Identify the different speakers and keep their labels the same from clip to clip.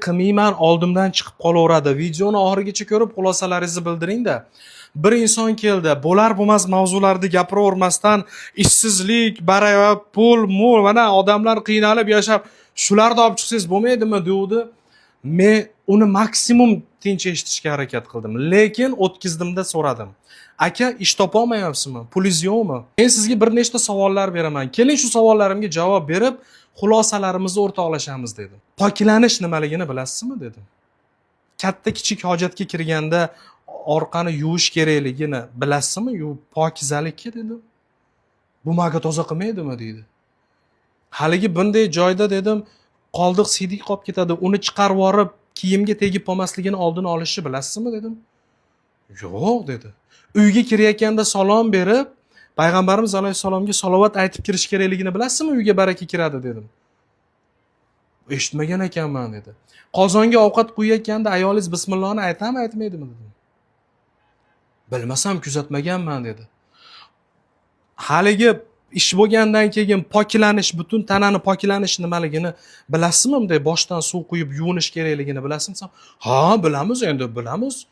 Speaker 1: qilmayman, oldimdan chiqib qolaveradi. Videoni oxirigacha ko'rib xulosalaringizni bildiring-da. Bir inson keldi, bo'lar bo'lmas mavzularni gapiravermasdan ishsizlik, barayot, pul, mana odamlar qiynalib yashab, shularni olib chiqsangiz bo'lmaydimi degdi. Men uni maksimum tinch eshitishga harakat qildim, lekin o'tkizdimda so'radim. Aka, ish topa olmayapsizmi? Pulingiz yo'qmi? Men sizga bir nechta savollar beraman. Keling shu savollarimga javob berib, xulosalarimizni o'rtoqlashamiz dedim. Poklanish nimaligini bilasizmi dedim. Katta kichik hojatga kirganda orqani yuvish kerakligini bilasizmi? Pokizalikka dedim. Bu menga toza qilmaydimi deydi. Haligi bunday joyda dedim, qoldiq siydik qolib ketadi. Uni chiqarib yorib, kiyimga tegib qolmasligini oldini olishni bilasizmi dedim. Yo'q dedi. Uyga kirayotganda salom berib, Payg'ambarimiz alayhisalomga salovat aytib kirish kerakligini bilasizmi? Uyga baraka kiradi dedim. Eshitmagan ekanman dedi. Qozonga ovqat qo'yayotganda ayolingiz bismillohni aytami, aytmaydimi dedim. Bilmasam, kuzatmaganman dedi. Haligi ish bo'lgandan keyin poklanish, butun tanani poklanish nimaligini bilasizmi? Bunday boshdan suv quyib yuvinish kerakligini bilasizmi? Ha, bilamiz, endi bilamiz.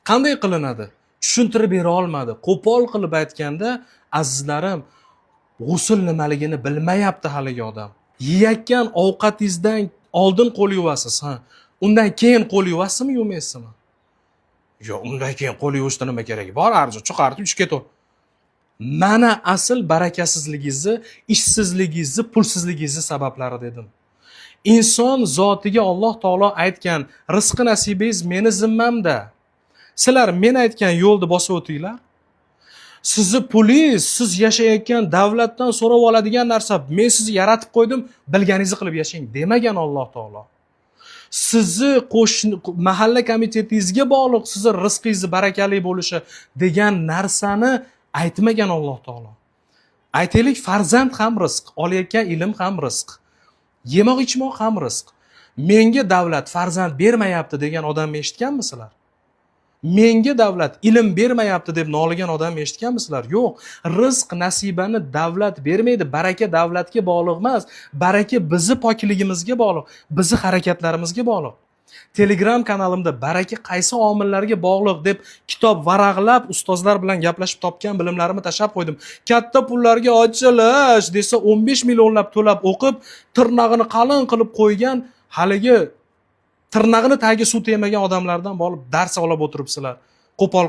Speaker 1: Qanday qilinadi? Tushuntirib bera olmadi. Qo'pol qilib aytganda, azizlarim, g'usl nimaligini bilmayapti haligi odam. Yeyotgan ovqatingizdan oldin qo'l yuvasiz, ha. Undan keyin qo'l yuvasizmi, yuvmaysizmi? Yo'q, undan keyin qo'l yuvishda nima keragi bor? Arzu chiqarib ichga to'l. Mana asl barakasizligingizni, ishsizligingizni, pulsizligingizni sabablari dedim. Inson zotiga Alloh taolo aytgan, rizqi nasibingiz meni zimmamda. Sizlar men aytgan yo'lni bosib o'tinglar. Sizni pulingiz, siz yashayotgan davlatdan so'rab oladigan narsa, men sizni yaratib qo'ydim, bilganingizni qilib yashang demagan Alloh taolo. Sizni qo'shni mahalla komitetingizga bog'liq, sizni rizqingiz barakali bo'lishi degan narsani aytmagan Alloh taolo. Aytaylik, farzand ham rizq, olayotgan ilm ham rizq, yemoq ichmoq ham rizq. Menga davlat farzand bermayapti degan odamni eshitganmisizlar? Menga davlat ilm bermayapti deb noligan odamni eshitganmisizlar? Yo'q. Rizq nasibani davlat bermaydi. Baraka davlatga bog'liq emas. Baraka bizni pokligimizga bog'liq, bizni harakatlarimizga bog'liq. Telegram kanalimda baraka qaysi omillarga bog'liq deb kitob varaqlab, ustozlar bilan gaplashib topgan bilimlarimni tashab qo'ydim. Katta pullarga ochilish desa 15 millionlab to'lab o'qib, tirnog'ini qalin qilib qo'ygan haligi tirnog'ini tagiga suv tegmagan odamlardan bo'lib dars olib o'tiribsizlar. Qo'pol